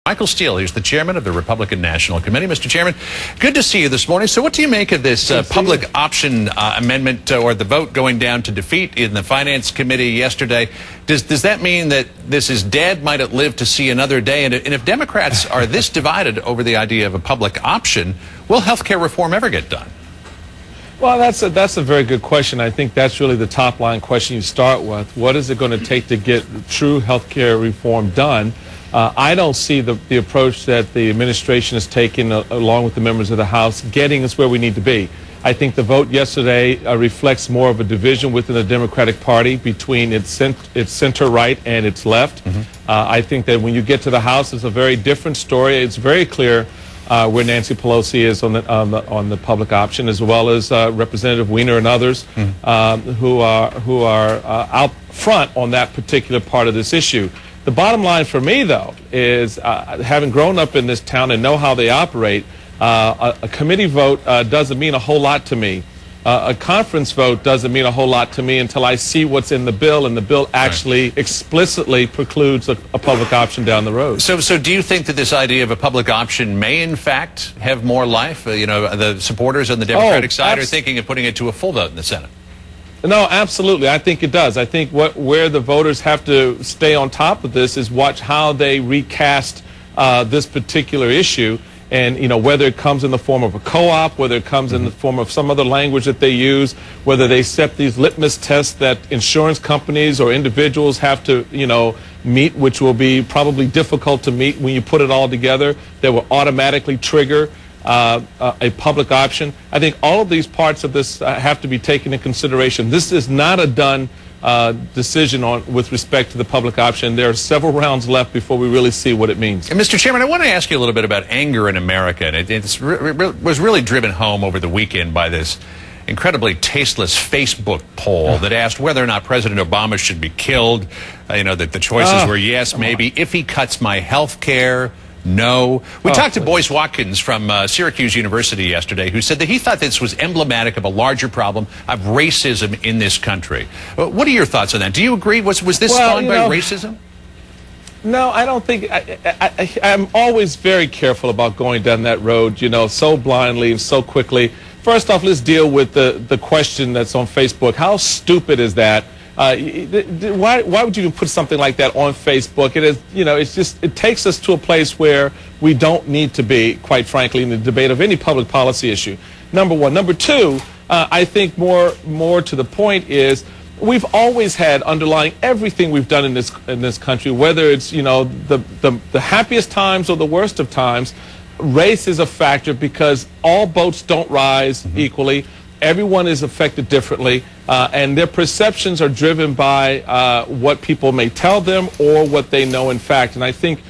Michael Steele, he's the chairman of the Republican National Committee. Mr. Chairman, good to see you this morning. So what do you make of this public option amendment or the vote going down to defeat in the Finance Committee yesterday? Does that mean that this is dead? Might it live to see another day? And if Democrats are this divided over the idea of a public option, will health care reform ever get done? Well, that's a very good question. I think that's really the top line question you start with. What is it going to take to get true health care reform done? I don't see the approach that the administration has taken, along with the members of the House, getting us where we need to be. I think the vote yesterday reflects more of a division within the Democratic Party between its center-right and its left. I think that when you get to the House, it's a very different story. It's very clear where Nancy Pelosi is on the public option, as well as Representative Weiner and others who are out front on that particular part of this issue. The bottom line for me, though, is having grown up in this town and know how they operate, a committee vote doesn't mean a whole lot to me. A conference vote doesn't mean a whole lot to me until I see what's in the bill, and the bill actually explicitly precludes a public option down the road. So do you think that this idea of a public option may, in fact, have more life? You know, the supporters on the Democratic side are thinking of putting it to a full vote in the Senate. No, absolutely. I think it does. I think where the voters have to stay on top of this is watch how they recast this particular issue. And, you know, whether it comes in the form of a co-op, whether it comes in the form of some other language that they use, whether they set these litmus tests that insurance companies or individuals have to, you know, meet, which will be probably difficult to meet when you put it all together, that will automatically trigger a public option. I think all of these parts of this have to be taken into consideration. This is not a done decision with respect to the public option. There are several rounds left before we really see what it means. And Mr. Chairman, I want to ask you a little bit about anger in America. And it was really driven home over the weekend by this incredibly tasteless Facebook poll that asked whether or not President Obama should be killed. You know, that the choices were yes, maybe. If he cuts my health care, no. We talked to Boyce Watkins from Syracuse University yesterday, who said that he thought this was emblematic of a larger problem of racism in this country. What are your thoughts on that? Do you agree? Was this spawned by racism? No, I don't think. I'm always very careful about going down that road, you know, so blindly and so quickly. First off, let's deal with the question that's on Facebook. How stupid is that? Why would you even put something like that on Facebook? It is, you know, it takes us to a place where we don't need to be, quite frankly, in the debate of any public policy issue. Number one. Number two, I think more to the point is we've always had underlying everything we've done in this country, whether it's, you know, the happiest times or the worst of times, race is a factor because all boats don't rise equally. Everyone is affected differently, and their perceptions are driven by what people may tell them or what they know in fact. And I think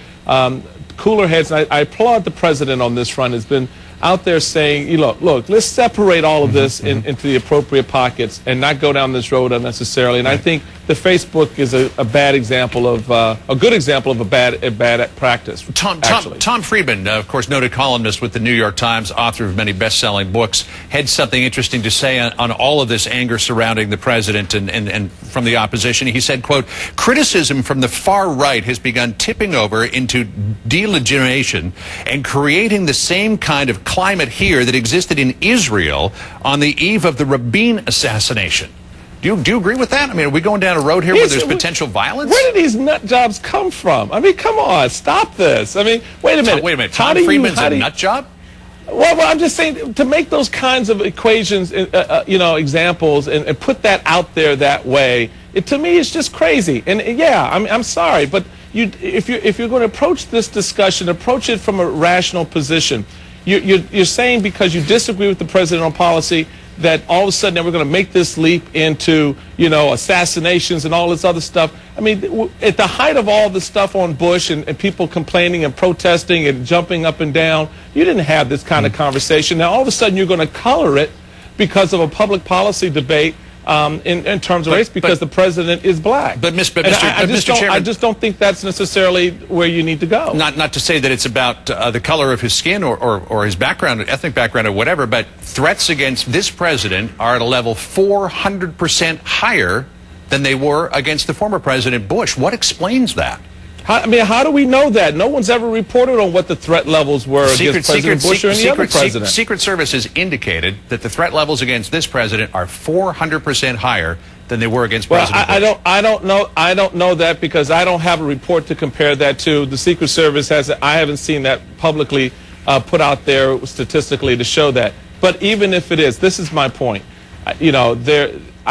cooler heads, and I applaud the president on this front, has been out there saying, you know, look, let's separate all of this into the appropriate pockets and not go down this road unnecessarily. And I think the Facebook is a bad example of a good example of a bad practice. Tom Friedman, of course, noted columnist with the New York Times, author of many best-selling books, had something interesting to say on all of this anger surrounding the president and from the opposition. He said, quote, criticism from the far right has begun tipping over into delegitimation and creating the same kind of climate here that existed in Israel on the eve of the Rabin assassination. Do you agree with that? I mean, are we going down a road here where there's potential violence? Where did these nut jobs come from? I mean, come on, stop this. I mean, wait a minute. Tom Friedman's a nut job? Well, I'm just saying, to make those kinds of equations, you know, examples, and put that out there that way, to me, it's just crazy. And yeah, I'm sorry, but if you're going to approach this discussion, approach it from a rational position. You're saying because you disagree with the president on policy that all of a sudden we're going to make this leap into, you know, assassinations and all this other stuff. I mean, at the height of all the stuff on Bush and people complaining and protesting and jumping up and down, you didn't have this kind of conversation. Now, all of a sudden, you're going to color it because of a public policy debate in terms of race because the president is black. But Mr. Chairman, I just don't think that's necessarily where you need to go. Not to say that it's about the color of his skin or his background, ethnic background or whatever, but threats against this president are at a level 400% higher than they were against the former President Bush. What explains that? How do we know that? No one's ever reported on what the threat levels were against President Bush or any other president. Secret Service has indicated that the threat levels against this president are 400% higher than they were against President Bush. I don't know that because I don't have a report to compare that to. The Secret Service I haven't seen that publicly put out there statistically to show that. But even if it is, this is my point. I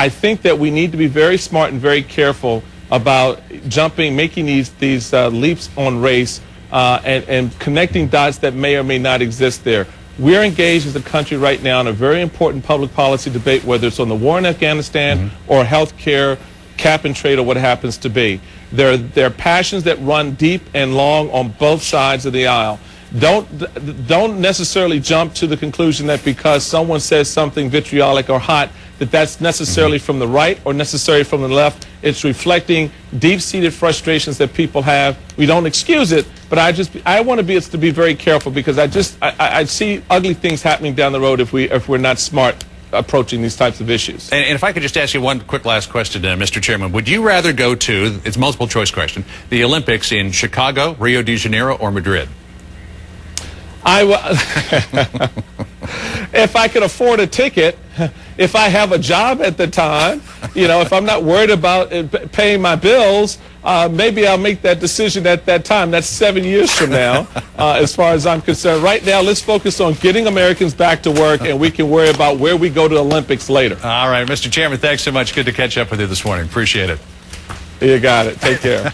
think that we need to be very smart and very careful about making these leaps on race and connecting dots that may or may not exist there. We're engaged as a country right now in a very important public policy debate, whether it's on the war in Afghanistan or health care, cap and trade, or what happens to be. There are passions that run deep and long on both sides of the aisle. Don't necessarily jump to the conclusion that because someone says something vitriolic or hot, that's necessarily from the right or necessarily from the left. It's reflecting deep-seated frustrations that people have. We don't excuse it, but I want us to be very careful because I see ugly things happening down the road if we're not smart approaching these types of issues. And if I could just ask you one quick last question, Mr. Chairman, would you rather go to, it's a multiple choice question, the Olympics in Chicago, Rio de Janeiro, or Madrid? If I could afford a ticket, if I have a job at the time, if I'm not worried about paying my bills, maybe I'll make that decision at that time. That's 7 years from now, as far as I'm concerned. Right now, let's focus on getting Americans back to work, and we can worry about where we go to the Olympics later. All right, Mr. Chairman, thanks so much. Good to catch up with you this morning. Appreciate it. You got it. Take care.